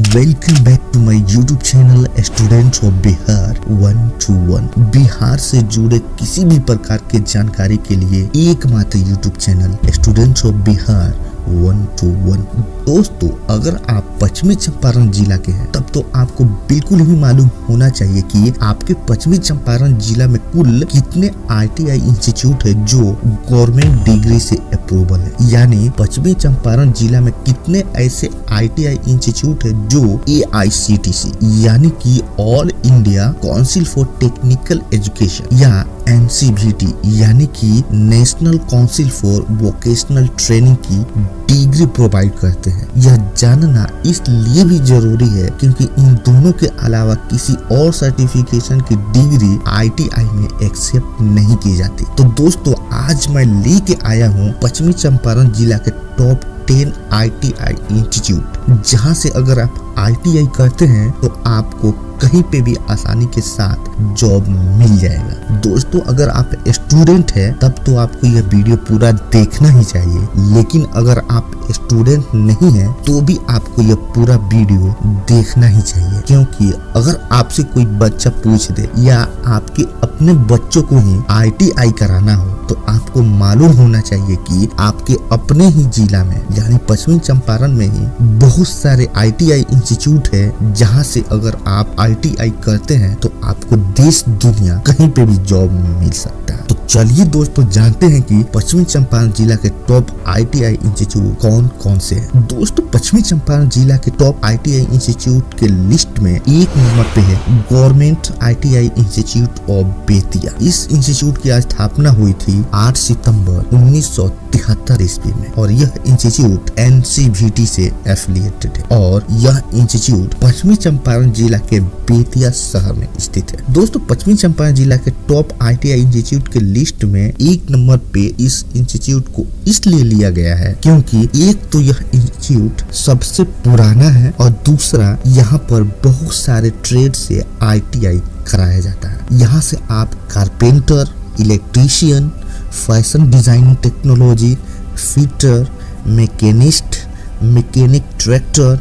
Welcome back to my YouTube channel students of Bihar 121। Bihar से जुड़े किसी भी प्रकार के जानकारी के लिए एकमात्र YouTube channel students of Bihar 121। दोस्तों, अगर आप पश्चिमी चंपारण जिला के हैं तब तो आपको बिल्कुल ही मालूम होना चाहिए कि आपके पश्चिमी चंपारण जिला में कुल कितने ITI इंस्टीट्यूट है जो गवर्नमेंट डिग्री से अप्रूवल है। यानी पश्चिमी चंपारण जिला में कितने ऐसे ITI इंस्टीट्यूट है जो AICTC यानी कि all India council for technical education या NCVT यानी कि national council for vocational training की डिग्री प्रोवाइड करते हैं। यह जानना इसलिए भी जरूरी है क्योंकि इन दोनों के अलावा किसी और सर्टिफिकेशन की डिग्री ITI में एक्सेप्ट नहीं की जाती। तो दोस्तों, आज मैं लेके आया हूँ पश्चिमी चंपारण जिला के टॉप 10 ITI इंस्टीट्यूट, जहाँ से अगर आप ITI करते हैं तो आपको कहीं पे भी आसानी के साथ जॉब मिल जाएगा। दोस्तों, अगर आप स्टूडेंट हैं तब तो आपको यह वीडियो पूरा देखना ही चाहिए, लेकिन अगर आप स्टूडेंट नहीं हैं तो भी आपको यह पूरा वीडियो देखना ही चाहिए, क्योंकि अगर आपसे कोई बच्चा पूछ दे या आपके अपने बच्चों को ही ITI कराना हो तो आपको मालूम होना चाहिए कि आपके अपने ही जिला में यानी पश्चिमी चंपारण में ही बहुत सारे ITI इंस्टीट्यूट है, जहां से अगर आप ITI करते हैं तो आपको देश दुनिया कहीं पे भी जॉब मिल सकता है। तो चलिए दोस्तों, जानते हैं कि पश्चिमी चंपारण जिला के टॉप ITI इंस्टीट्यूट कौन कौन से हैं। दोस्तों, पश्चिमी चंपारण जिला के टॉप ITI इंस्टीट्यूट के लिस्ट में एक नंबर पे है government ITI institute of Bettiah. इस इंस्टीट्यूट की स्थापना हुई थी 8 सितंबर 1973 ईस्वी में और यह इंस्टीट्यूट NCVT से एफिलिएटेड है और यह इंस्टीट्यूट पश्चिमी चंपारण जिला के बेतिया शहर में स्थित है। दोस्तों, पश्चिमी चंपारण जिला के टॉप ITI इंस्टीट्यूट के लिस्ट में एक नंबर पे इस इंस्टीट्यूट को इसलिए लिया गया है क्योंकि एक तो यह इंस्टीट्यूट सबसे पुराना है और दूसरा यहाँ पर बहुत सारे ट्रेड से ITI कराया जाता है। यहाँ से आप carpenter, electrician, fashion designing technology, fitter, machinist, mechanic tractor,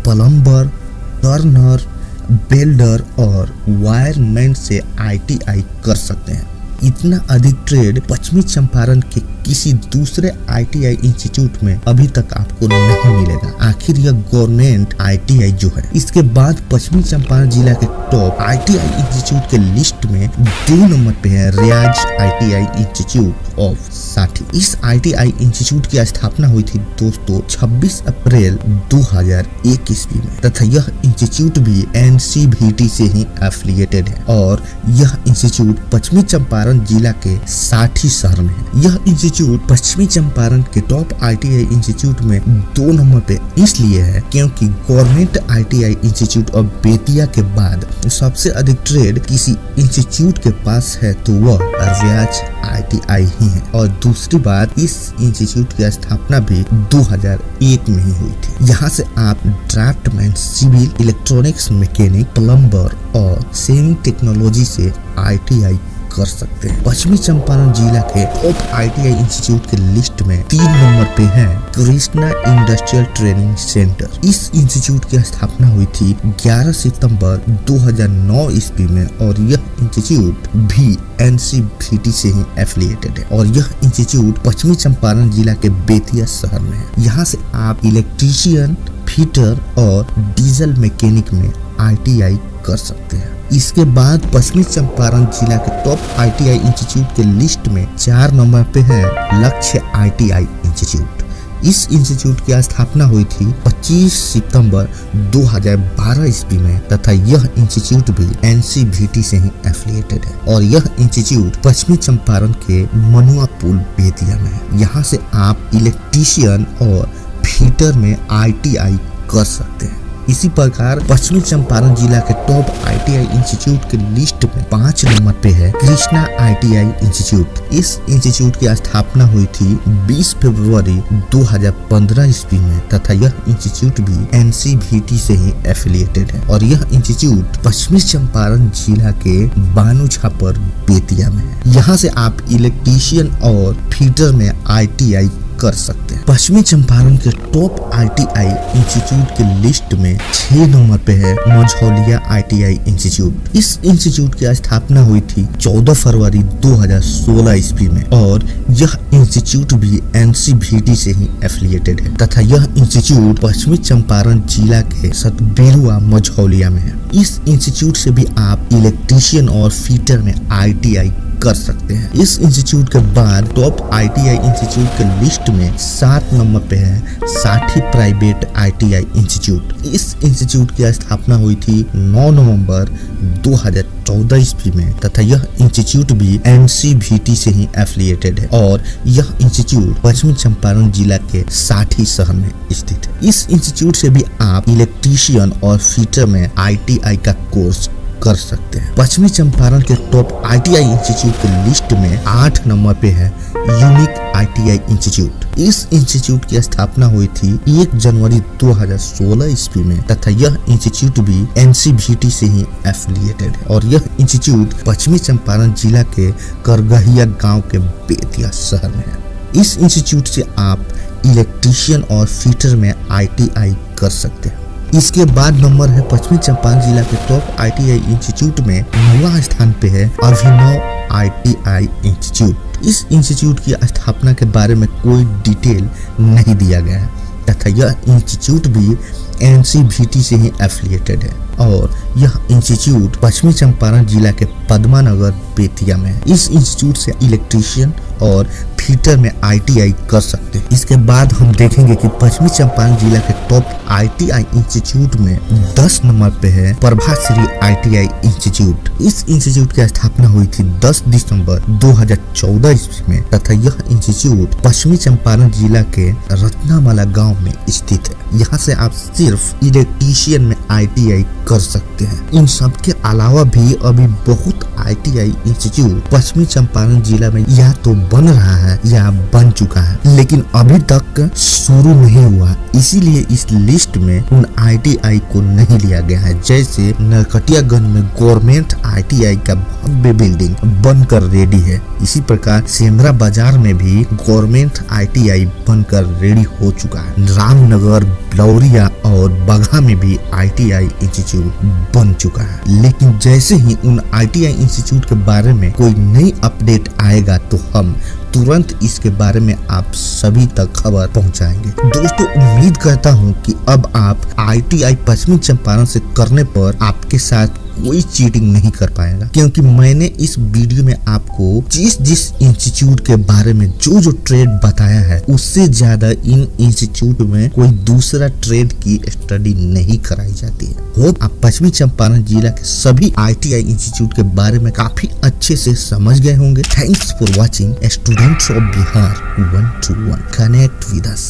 plumber, Turner, welder और वायरमैन से ITI कर सकते हैं। इतना अधिक ट्रेड पश्चिमी चंपारण के किसी दूसरे ITI इंस्टीट्यूट में अभी तक आपको नहीं मिलेगा। आखिर यह गवर्नमेंट ITI जो है। इसके बाद पश्चिमी चंपारण जिला के टॉप ITI इंस्टीट्यूट के लिस्ट में 2 नंबर पे है रियाज ITI इंस्टीट्यूट ऑफ साठी। इस ITI इंस्टीट्यूट की स्थापना हुई थी दोस्तों 26 अप्रैल 2001 ईस्वी में तथा यह इंस्टीट्यूट भी NCVT से ही एफिलिएटेड है और यह इंस्टीट्यूट पश्चिमी चंपारण जिला के साठी शहर में है। यह इंस्टीट्यूट पश्चिमी चंपारण के टॉप ITI इंस्टीट्यूट में 2 नंबर पे इसलिए है क्योंकि government ITI institute of Bettiah के बाद सबसे अधिक ट्रेड किसी इंस्टीट्यूट के पास है तो वह रियाज ITI ही है। और दूसरी बात, इस इंस्टीट्यूट की स्थापना भी 2001 में ही हुई थी। यहाँ से आप draftsman, civil, electronics, mechanic, plumber और सेविंग टेक्नोलॉजी से ITI कर सकते हैं। पश्चिमी चंपारण जिला के टॉप ITI इंस्टीट्यूट के लिस्ट में 3 नंबर पे है कृष्णा इंडस्ट्रियल ट्रेनिंग सेंटर। इस इंस्टीट्यूट की स्थापना हुई थी 11 सितंबर 2009 ईस्वी में और यह इंस्टीट्यूट भी NCVT से ही एफिलिएटेड है और यह इंस्टीट्यूट पश्चिमी चंपारण जिला के बेतिया शहर में है। यहाँ से आप इलेक्ट्रीशियन, फिटर और डीजल मैकेनिक में ITI कर सकते हैं। इसके बाद पश्चिमी चंपारण जिला के टॉप ITI इंस्टीट्यूट के लिस्ट में 4 नंबर पे है लक्ष्य ITI इंस्टीट्यूट। इस इंस्टीट्यूट की स्थापना हुई थी 25 सितंबर 2012 ईस्वी में तथा यह इंस्टीट्यूट भी NCVT से ही एफिलिएटेड है और यह इंस्टीट्यूट पश्चिमी चंपारण के मनुआ पुल बेतिया में है। यहाँ से आप इलेक्ट्रीशियन और फिटर में ITI कर सकते हैं। इसी प्रकार पश्चिमी चंपारण जिला के टॉप ITI इंस्टीट्यूट के लिस्ट में 5 नंबर पे है कृष्णा ITI इंस्टीट्यूट। इस इंस्टीट्यूट की स्थापना हुई थी 20 फरवरी 2015 ईस्वी में तथा यह इंस्टीट्यूट भी NCVT से ही एफिलिएटेड है और यह इंस्टीट्यूट पश्चिमी चंपारण जिला के बानू छापर बेतिया में है। यहाँ से आप इलेक्ट्रीशियन और फिटर में ITI कर सकते हैं। पश्चिमी चंपारण के टॉप ITI इंस्टीट्यूट के लिस्ट में 6 नंबर पे है मझौलिया ITI इंस्टीट्यूट। इस इंस्टीट्यूट की स्थापना हुई थी 14 फरवरी 2016 ईस्वी में और यह इंस्टीट्यूट भी NCVT से ही एफिलिएटेड है तथा यह इंस्टीट्यूट पश्चिमी चंपारण जिला के सतबीरुआ मझौलिया में है। इस इंस्टीट्यूट से भी आप इलेक्ट्रीशियन और फिटर में ITI कर सकते हैं। इस इंस्टीट्यूट के बाद टॉप ITI इंस्टीट्यूट के लिस्ट में 7 नंबर पे है साठी प्राइवेट ITI इंस्टीट्यूट। इस इंस्टीट्यूट की स्थापना हुई थी 9 नवंबर 2014 ईस्वी में तथा यह इंस्टीट्यूट भी NCVT से ही एफिलिएटेड है और यह इंस्टीट्यूट पश्चिमी चंपारण जिला के साठी शहर में स्थित है। इस इंस्टीट्यूट से भी आप इलेक्ट्रीशियन और फिटर में ITI का कोर्स कर सकते हैं। पश्चिमी चंपारण के टॉप ITI इंस्टीट्यूट के लिस्ट में 8 नंबर पे है यूनिक ITI इंस्टीट्यूट। इस इंस्टीट्यूट की स्थापना हुई थी 1 जनवरी 2016 ईस्वी में तथा यह इंस्टीट्यूट भी NCVT से ही एफिलिएटेड है और यह इंस्टीट्यूट पश्चिमी चंपारण जिला के करगहिया गांव के बेतिया शहर में है। इस इंस्टीट्यूट से आप इलेक्ट्रीशियन और फिटर में ITI कर सकते हैं। इसके बाद नंबर है पश्चिमी चंपारण जिला के टॉप ITI इंस्टीट्यूट में 9वां स्थान पे है अभिनव ITI इंस्टीट्यूट। इस इंस्टीट्यूट की स्थापना के बारे में कोई डिटेल नहीं दिया गया है तथा यह इंस्टीट्यूट भी NCVT से ही एफिलिएटेड है और यह इंस्टीट्यूट पश्चिमी चंपारण जिला के पद्मानगर बेतिया में है। इस इंस्टीट्यूट से इलेक्ट्रीशियन और फिटर में ITI कर सकते हैं। इसके बाद हम देखेंगे कि पश्चिमी चंपारण जिला के टॉप ITI इंस्टीट्यूट में 10 नंबर पे है प्रभाश्री ITI इंस्टीट्यूट। इस इंस्टीट्यूट की स्थापना हुई थी 10 दिसंबर 2014 ईस्वी में तथा यह इंस्टीट्यूट पश्चिमी चंपारण जिला के रत्नामाला गांव में स्थित है। यहाँ से आप सिर्फ इलेक्ट्रीशियन में ITI कर सकते हैं। इन सब के अलावा भी अभी बहुत ITI इंस्टीट्यूट पश्चिमी चंपारण जिला में या तो बन रहा है या बन चुका है लेकिन अभी तक शुरू नहीं हुआ, इसीलिए इस लिस्ट में उन ITI को नहीं लिया गया है। जैसे नरकटियागंज में गवर्नमेंट ITI का भव्य बिल्डिंग बनकर रेडी है, इसी प्रकार सेंद्रा बाजार में भी गवर्नमेंट ITI बनकर रेडी हो चुका है। रामनगर, लौरिया और बगहा में भी ITI इंस्टीट्यूट बन चुका है। लेकिन जैसे ही उन ITI इंस्टीट्यूट के बारे में कोई नई अपडेट आएगा तो हम तुरंत इसके बारे में आप सभी तक खबर पहुंचाएंगे। दोस्तों, उम्मीद करता हूं कि अब आप ITI पश्चिमी चंपारण से करने पर आपके साथ कोई चीटिंग नहीं कर पाएगा, क्योंकि मैंने इस वीडियो में आपको जिस इंस्टीट्यूट के बारे में जो ट्रेड बताया है उससे ज्यादा इन इंस्टीट्यूट में कोई दूसरा ट्रेड की स्टडी नहीं कराई जाती है। होप आप पश्चिमी चंपारण जिला के सभी ITI इंस्टीट्यूट के बारे में काफी अच्छे से समझ गए होंगे। Thanks for watching students of Bihar 121 connect with us.